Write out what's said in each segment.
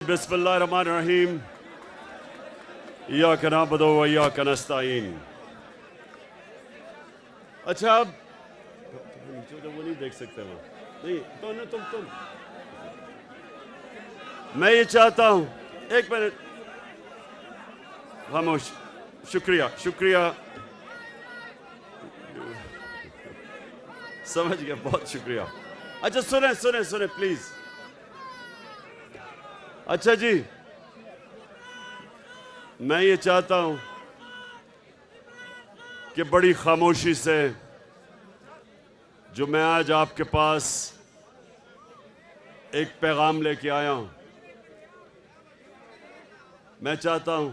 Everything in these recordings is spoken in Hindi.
बिस्मिल्लाहिर्रहमानिर्रहीम। इय्याका नअबुदु व इय्याका नस्तईन। अच्छा, अब नीचे तो वो नहीं देख सकते वो नहीं तो ना तुम मैं ये चाहता हूं, एक मिनट खामोश। शुक्रिया शुक्रिया, समझ गया, बहुत शुक्रिया। अच्छा सुने सुने सुने प्लीज। अच्छा जी, मैं ये चाहता हूं कि बड़ी खामोशी से जो मैं आज आपके पास एक पैगाम लेके आया हूं, मैं चाहता हूं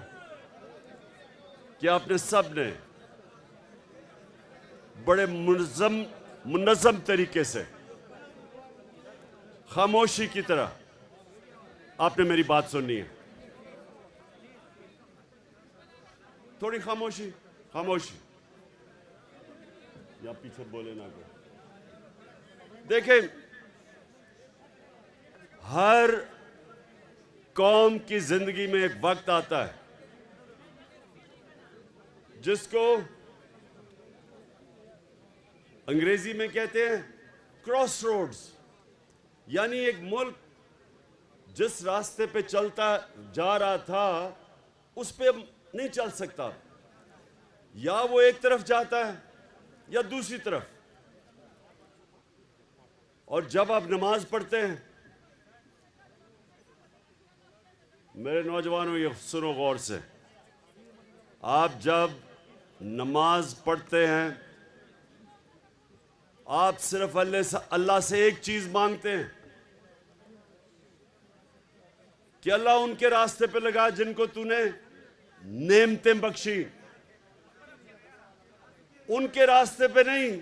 कि आपने सब ने बड़े मुनज़्ज़म तरीके से खामोशी की तरह आपने मेरी बात सुननी है। थोड़ी खामोशी खामोशी, या पीछे बोले ना को। देखें, हर कौम की जिंदगी में एक वक्त आता है जिसको अंग्रेजी में कहते हैं क्रॉस रोड्स, यानी एक मुल्क जिस रास्ते पे चलता जा रहा था उस पे नहीं चल सकता, या वो एक तरफ जाता है या दूसरी तरफ। और जब आप नमाज पढ़ते हैं, मेरे नौजवानों ये सुनो गौर से, आप जब नमाज पढ़ते हैं आप सिर्फ अल्लाह से एक चीज मांगते हैं कि अल्लाह उनके रास्ते पे लगा जिनको तूने नेमतें बख्शी, उनके रास्ते पे नहीं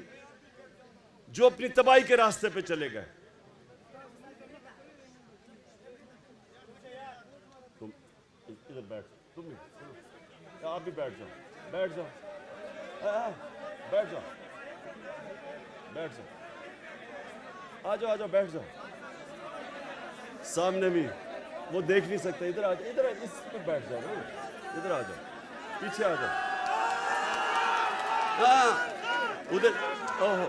जो अपनी तबाही के रास्ते पे चले गए। तुम इधर बैठ, तुम भी आप भी बैठ जाओ, बैठ जाओ, बैठ जाओ, बैठ जाओ, आ जाओ, आ जाओ, बैठ जाओ। सामने भी वो देख नहीं सकते, इधर आ जाओ, इधर इस पे बैठ जाओ ना, इधर आ जाओ, पीछे आ जाओ। हाँ उधर, ओहो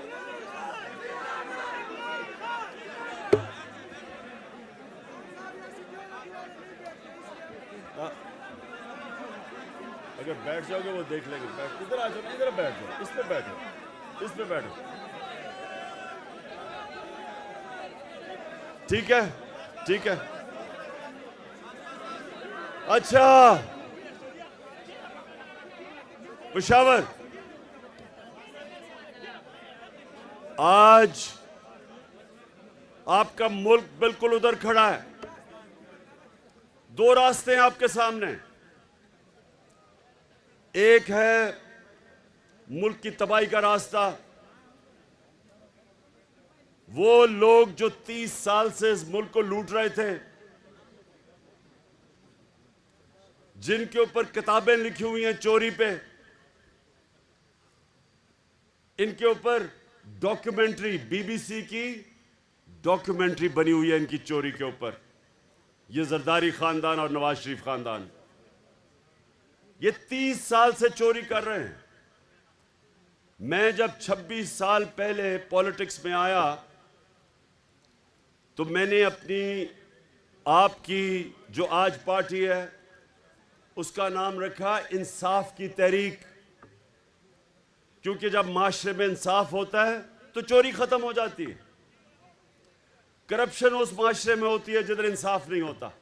अगर बैठ जाओगे वो देख लेंगे। बैठ, इधर आ जाओ, इधर बैठ जाओ, इस पे बैठो, इस पे बैठो, ठीक है, ठीक है। अच्छा पेशावर, आज आपका मुल्क बिल्कुल उधर खड़ा है। दो रास्ते हैं आपके सामने, एक है मुल्क की तबाही का रास्ता। वो लोग जो 30 साल से इस मुल्क को लूट रहे थे, जिनके ऊपर किताबें लिखी हुई हैं चोरी पे, इनके ऊपर डॉक्यूमेंट्री, बीबीसी की डॉक्यूमेंट्री बनी हुई है इनकी चोरी के ऊपर। ये जरदारी खानदान और नवाज शरीफ खानदान, ये 30 साल से चोरी कर रहे हैं। मैं जब 26 साल पहले पॉलिटिक्स में आया तो मैंने अपनी, आपकी जो आज पार्टी है उसका नाम रखा इंसाफ की तहरीक, क्योंकि जब माशरे में इंसाफ होता है तो चोरी खत्म हो जाती है। करप्शन उस माशरे में होती है जिधर इंसाफ नहीं होता,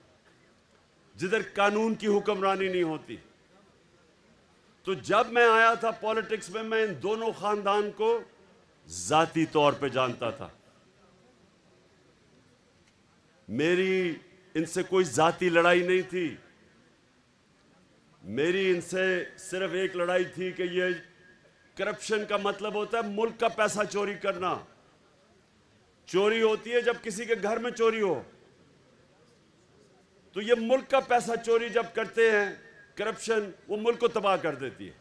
जिधर कानून की हुक्मरानी नहीं होती। तो जब मैं आया था पॉलिटिक्स में, मैं इन दोनों खानदान को जाती तौर पे जानता था। मेरी इनसे कोई जाती लड़ाई नहीं थी, मेरी इनसे सिर्फ एक लड़ाई थी कि ये करप्शन का मतलब होता है मुल्क का पैसा चोरी करना। चोरी होती है जब किसी के घर में चोरी हो, तो ये मुल्क का पैसा चोरी जब करते हैं करप्शन, वो मुल्क को तबाह कर देती है।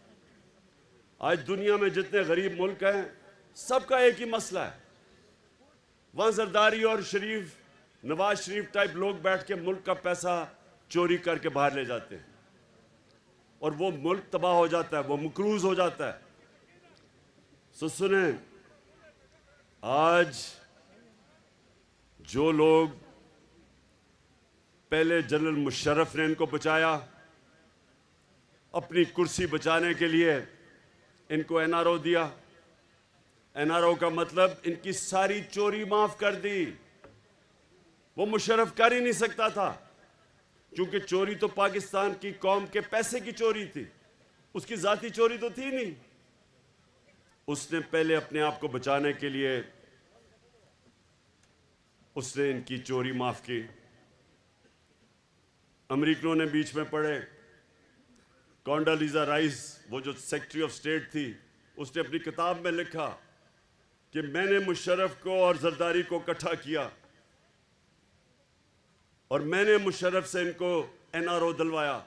आज दुनिया में जितने गरीब मुल्क हैं सबका एक ही मसला है, वहां जरदारी और शरीफ नवाज शरीफ टाइप लोग बैठ के मुल्क का पैसा चोरी करके बाहर ले जाते हैं और वो मुल्क तबाह हो जाता है, वो मकरूज हो जाता है। सुने, आज जो लोग पहले जनरल मुशर्रफ ने इनको बचाया, अपनी कुर्सी बचाने के लिए इनको एनआरओ दिया। एनआरओ का मतलब इनकी सारी चोरी माफ कर दी। वो मुशर्रफ कर ही नहीं सकता था, क्योंकि चोरी तो पाकिस्तान की कौम के पैसे की चोरी थी, उसकी जाती चोरी तो थी नहीं। उसने पहले अपने आप को बचाने के लिए उसने इनकी चोरी माफ की। अमेरिकनों ने बीच में पड़े, कॉन्डोलीजा राइस, वो जो सेक्रेटरी ऑफ स्टेट थी, उसने अपनी किताब में लिखा कि मैंने मुशर्रफ को और जरदारी को इकट्ठा किया और मैंने मुशर्रफ से इनको एनआरओ दिलवाया।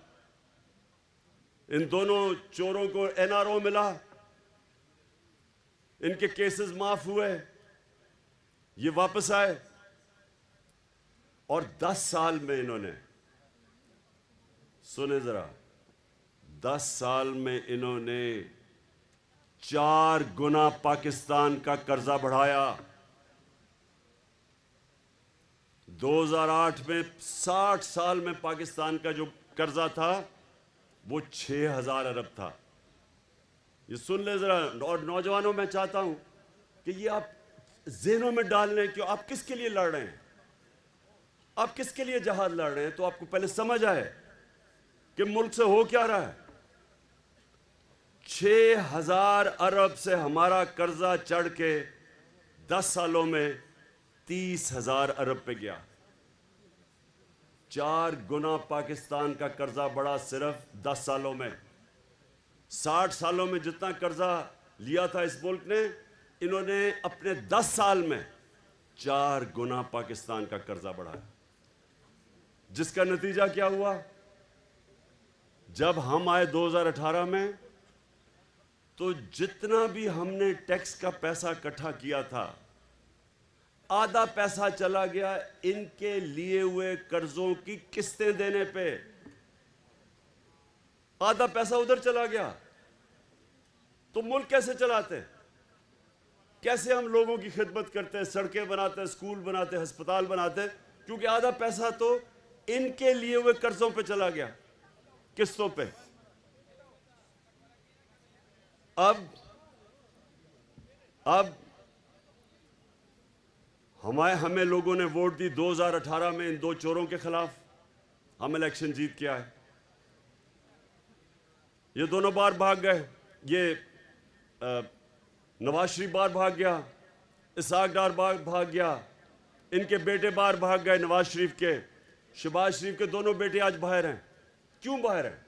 इन दोनों चोरों को एनआरओ मिला, इनके केसेस माफ हुए, ये वापस आए और 10 साल में इन्होंने, सुने जरा, 10 साल में इन्होंने 4 गुना पाकिस्तान का कर्जा बढ़ाया। 2008 में 60 साल में पाकिस्तान का जो कर्जा था वो 6000 अरब था। ये सुन ले जरा, और नौजवानों में चाहता हूं कि ये आप ज़हनों में डाल लें कि आप किसके लिए लड़ रहे हैं, आप किसके लिए जहाद लड़ रहे हैं, तो आपको पहले समझ आए कि मुल्क से हो क्या रहा है। 6000 अरब से हमारा कर्जा चढ़ के 10 सालों में 30,000 अरब पे गया। 4 गुना पाकिस्तान का कर्जा बढ़ा सिर्फ 10 सालों में। 60 सालों में जितना कर्जा लिया था इस मुल्क ने, इन्होंने अपने 10 साल में 4 गुना पाकिस्तान का कर्जा बढ़ाया। जिसका नतीजा क्या हुआ? जब हम आए 2018 में, तो जितना भी हमने टैक्स का पैसा इकट्ठा किया था, आधा पैसा चला गया इनके लिए हुए कर्जों की किस्तें देने पे। आधा पैसा उधर चला गया। तो मुल्क कैसे चलाते, कैसे हम लोगों की खिदमत करते, सड़कें बनाते, स्कूल बनाते, अस्पताल बनाते? क्योंकि आधा पैसा तो इनके लिए हुए कर्जों पे चला गया, किस्तों पे। अब हमें लोगों ने वोट दी 2018 में इन 2 चोरों के खिलाफ। हम इलेक्शन जीत के आए। ये दोनों बार भाग गए। ये नवाज शरीफ बार भाग गया, इसाक डार बार भाग गया, इनके बेटे बार भाग गए नवाज शरीफ के। शहबाज शरीफ के दोनों बेटे आज बाहर हैं। क्यों बाहर हैं?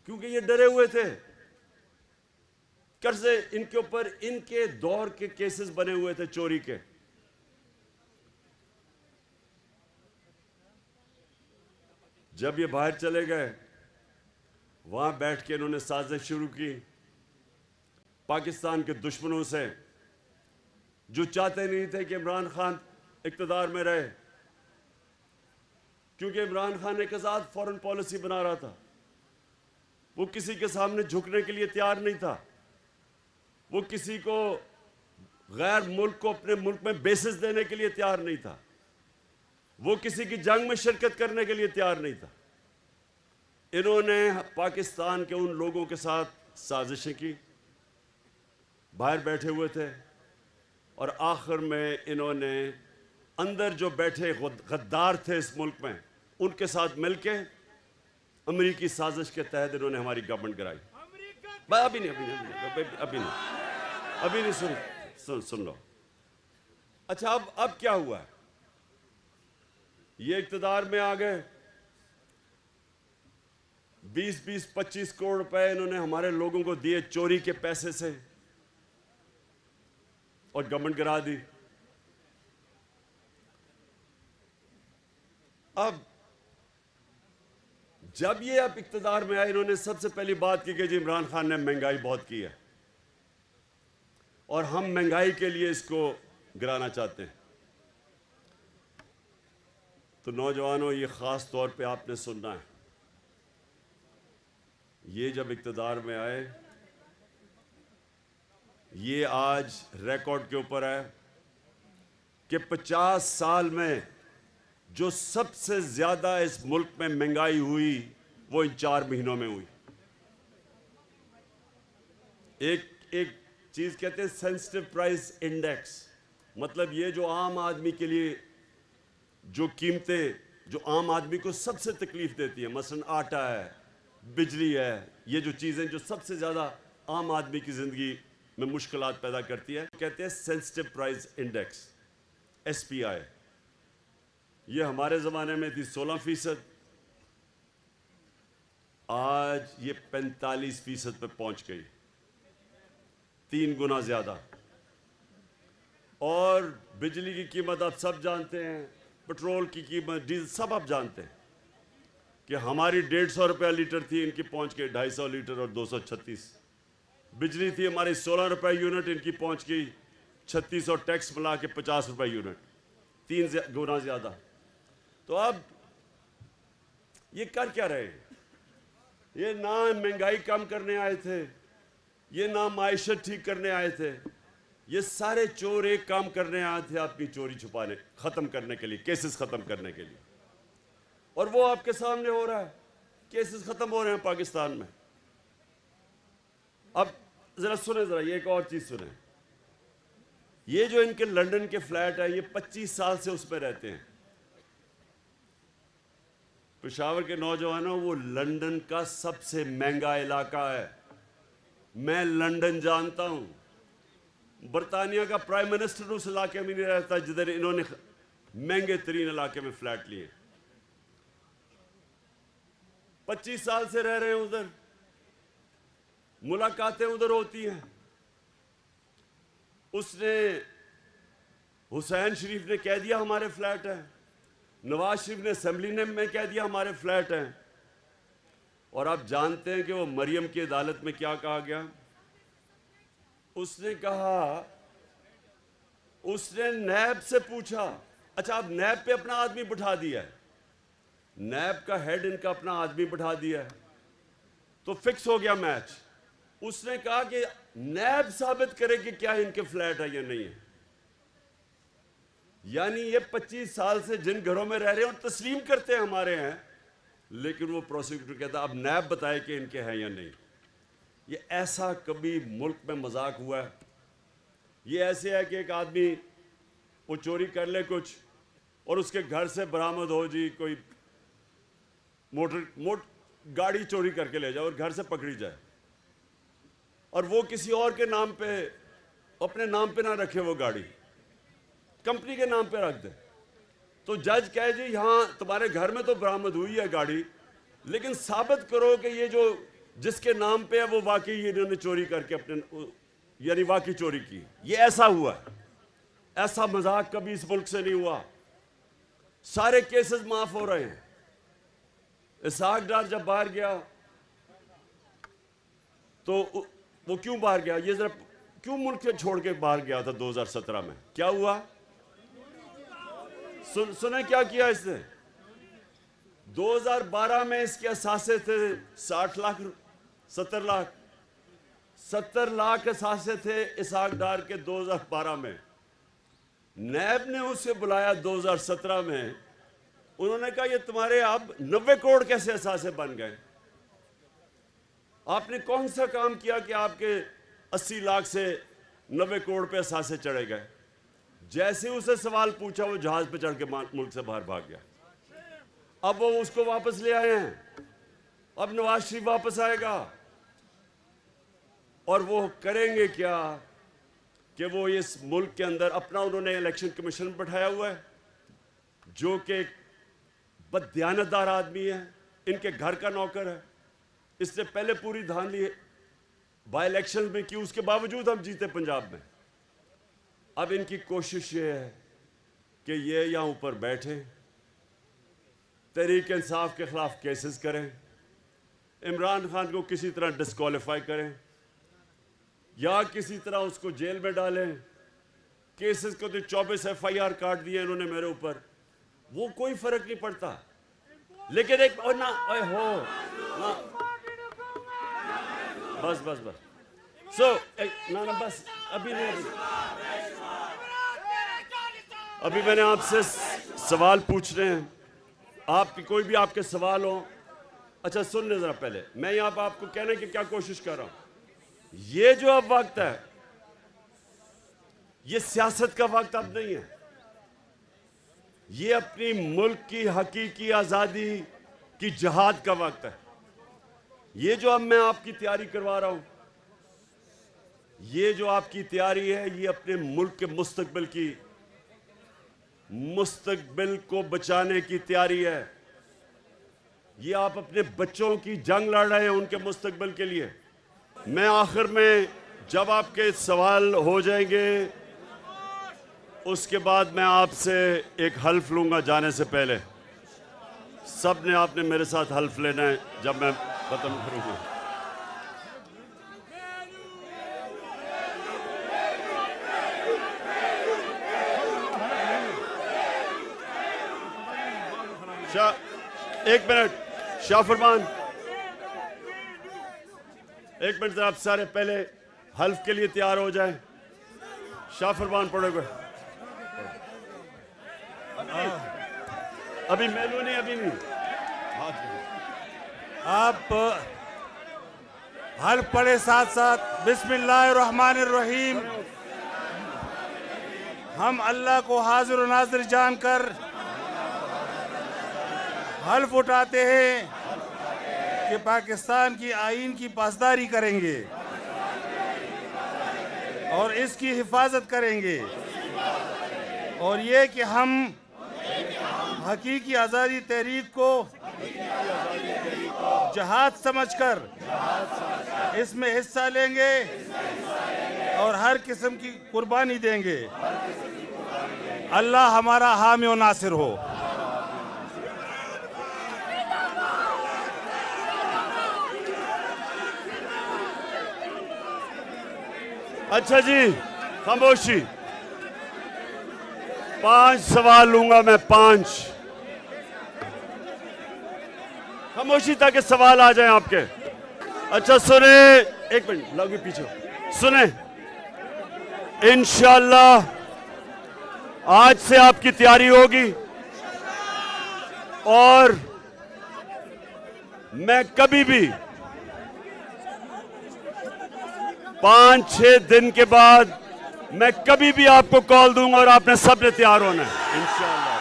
क्योंकि ये डरे हुए थे। कर्जे इनके ऊपर, इनके दौर के केसेस बने हुए थे चोरी के। जब ये बाहर चले गए, वहां बैठ के इन्होंने साजिश शुरू की पाकिस्तान के दुश्मनों से, जो चाहते नहीं थे कि इमरान खान इक़्तिदार में रहे। क्योंकि इमरान खान एक आज़ाद फॉरेन पॉलिसी बना रहा था। वो किसी के सामने झुकने के लिए तैयार नहीं था। वो किसी को, गैर मुल्क को अपने मुल्क में बेसिस देने के लिए तैयार नहीं था। वो किसी की जंग में शिरकत करने के लिए तैयार नहीं था। इन्होंने पाकिस्तान के उन लोगों के साथ साजिशें की, बाहर बैठे हुए थे, और आखिर में इन्होंने अंदर जो बैठे गद्दार थे इस मुल्क में, उनके साथ मिलके अमेरिकी साजिश के तहत इन्होंने हमारी गवर्नमेंट गिराई। अभी नहीं सुन लो। अच्छा, अब क्या हुआ है? ये इक़्तिदार में आ गए, 20-25 करोड़ रुपए इन्होंने हमारे लोगों को दिए चोरी के पैसे से, और गवर्नमेंट गिरा दी। अब जब ये अब इक़्तिदार में आए, इन्होंने सबसे पहली बात की कि जी इमरान खान ने महंगाई बहुत की है और हम महंगाई के लिए इसको गिराना चाहते हैं। तो नौजवानों, ये ख़ास तौर पे आपने सुनना है। ये जब इक़्तिदार में आए, ये आज रिकॉर्ड के ऊपर है कि 50 साल में जो सबसे ज़्यादा इस मुल्क में महंगाई हुई वो इन 4 महीनों में हुई। एक चीज़ कहते हैं सेंसिटिव प्राइस इंडेक्स, मतलब ये जो आम आदमी के लिए जो कीमतें जो आम आदमी को सबसे तकलीफ देती है, मसलन आटा है, बिजली है, ये जो चीज़ें जो सबसे ज़्यादा आम आदमी की ज़िंदगी में मुश्किलात पैदा करती है, कहते हैं सेंसिटिव प्राइस इंडेक्स, SPI। ये हमारे ज़माने में थी 16%, आज ये 45% पे पहुंच गई, 3 गुना ज़्यादा। और बिजली की कीमत आप सब जानते हैं, पेट्रोल की कीमत, डीजल सब आप जानते हैं कि हमारी 150 रुपया लीटर थी, इनकी पहुंच गई 250 लीटर और 236। बिजली थी हमारी 16 रुपये यूनिट, इनकी पहुंच गई 36 और टैक्स मिला के 50 रुपये यूनिट, 3 गुना ज़्यादा। तो अब ये कर क्या रहे हैं? ये ना महंगाई कम करने आए थे, ये ना माइशत ठीक करने आए थे, ये सारे चोर एक काम करने आए थे, अपनी चोरी छुपाने, ख़त्म करने के लिए, केसेस ख़त्म करने के लिए। और वो आपके सामने हो रहा है, केसेस ख़त्म हो रहे हैं पाकिस्तान में। अब ज़रा सुने, ज़रा ये एक और चीज़ सुने। ये जो इनके लंदन के फ्लैट है, ये 25 साल से उस पर रहते हैं। पेशावर के नौजवानों, वो लंदन का सबसे महंगा इलाका है। मैं लंदन जानता हूँ। बरतानिया का प्राइम मिनिस्टर उस इलाके में नहीं रहता जिधर इन्होंने महंगे तरीन इलाके में फ्लैट लिए। 25 साल से रह रहे हैं उधर, मुलाकातें उधर होती हैं। उसने, हुसैन शरीफ ने कह दिया हमारे फ्लैट हैं, नवाज शरीफ ने असेंबली में कह दिया हमारे फ्लैट हैं। और आप जानते हैं कि वो मरियम की अदालत में क्या कहा गया? उसने कहा, उसने नैब से पूछा, अच्छा अब नैब पे अपना आदमी बिठा दिया है, नैब का हेड इनका अपना आदमी बिठा दिया है, तो फिक्स हो गया मैच। उसने कहा कि नैब साबित करे कि क्या इनके फ्लैट है या नहीं है। यानी ये 25 साल से जिन घरों में रह रहे हैं और तस्लीम करते हैं हमारे हैं, लेकिन वो प्रोसिक्यूटर कहता अब नैब बताए कि इनके हैं या नहीं। ये ऐसा कभी मुल्क में मजाक हुआ है? ये ऐसे है कि एक आदमी वो चोरी कर ले कुछ और उसके घर से बरामद हो जी कोई गाड़ी चोरी करके ले जाए और घर से पकड़ी जाए, और वो किसी और के नाम पे, अपने नाम पे ना रखे, वो गाड़ी कंपनी के नाम पे रख दे। तो जज कहे जी यहाँ तुम्हारे घर में तो बरामद हुई है गाड़ी, लेकिन साबित करो कि ये जो जिसके नाम पे है वो वाकई इन्होंने चोरी करके अपने, यानी वाकई चोरी की। ये ऐसा हुआ, ऐसा मजाक कभी इस मुल्क से नहीं हुआ। सारे केसेस माफ हो रहे हैं। इसहाक डार जब बाहर गया तो वो क्यों बाहर गया? ये जरा क्यों मुल्क से छोड़ के बाहर गया था 2017 में? क्या हुआ? सुने क्या किया इसने? 2012 में इसके असासे थे 60 लाख, 70 लाख, 70 लाख असासे थे इसहाक डार के 2012 में। नैब ने उसे बुलाया 2017 में, उन्होंने कहा ये तुम्हारे अब 90 करोड़ कैसे असासे बन गए? आपने कौन सा काम किया कि आपके 80 लाख से 90 करोड़ पे असासे चढ़े गए? जैसे उसे सवाल पूछा वो जहाज पे चढ़ के मुल्क से बाहर भाग गया। अब वो उसको वापस ले आए हैं, अब नवाज शरीफ वापस आएगा और वो करेंगे क्या कि वो इस मुल्क के अंदर अपना, उन्होंने इलेक्शन कमीशन बैठाया हुआ है जो कि बददियानतदार आदमी है, इनके घर का नौकर है। इसने पहले पूरी धांधली बाई इलेक्शन में की, उसके बावजूद हम जीते पंजाब में। अब इनकी कोशिश ये है कि ये यहाँ ऊपर बैठे, तहरीक इंसाफ के खिलाफ केसेस करें, इमरान खान को किसी तरह डिस्क्वालीफाई करें या किसी तरह उसको जेल में डालें। केसेस को तो 24 FIR काट दिए इन्होंने मेरे ऊपर। वो कोई फर्क नहीं पड़ता, लेकिन एक और ना ओए हो ना, बस बस बस ना ना बस अभी नहीं, अभी मैंने आपसे सवाल पूछ रहे हैं, आपकी कोई भी आपके सवाल हो। अच्छा सुन ले जरा, पहले मैं यहाँ पर आपको कहने की क्या कोशिश कर रहा हूं, ये जो अब वक्त है ये सियासत का वक्त अब नहीं है, ये अपनी मुल्क की हकीकी आजादी की जिहाद का वक्त है। ये जो अब मैं आपकी तैयारी करवा रहा हूं, ये जो आपकी तैयारी है, ये अपने मुल्क के मुस्तकबिल को बचाने की तैयारी है। ये आप अपने बच्चों की जंग लड़ रहे हैं उनके मुस्तकबिल के लिए। मैं आखिर में जब आपके सवाल हो जाएंगे उसके बाद मैं आपसे एक हल्फ लूंगा जाने से पहले। सब ने आपने मेरे साथ हल्फ लेना है जब मैं खत्म करूंगा। एक मिनट शाह फरमान, एक मिनट आप सारे पहले हल्फ के लिए तैयार हो जाएं। शाह फरमान पढ़ोगे? अभी मेलू नहीं, अभी नहीं। आप हल्फ पढ़े साथ साथ बिस्मिल्लाहिर्रहमानिर्रहीम। हम अल्लाह को हाजिर और नाजिर जानकर हल्फ उठाते हैं कि पाकिस्तान की आईन की पासदारी करेंगे और इसकी हिफाजत करेंगे, और ये कि हम हकीकी आज़ादी तहरीक को जहाद समझकर इसमें हिस्सा लेंगे और हर किस्म की कुर्बानी देंगे। अल्लाह हमारा हामी और नासिर हो। अच्छा जी, खामोशी। 5 सवाल लूंगा मैं, 5। खामोशी ताकि सवाल आ जाएं आपके। अच्छा सुने, एक मिनट लगे पीछे सुने। इंशाअल्लाह आज से आपकी तैयारी होगी और मैं कभी भी 5-6 दिन के बाद मैं कभी भी आपको कॉल दूंगा और आपने सबने तैयार होना है इंशाअल्लाह।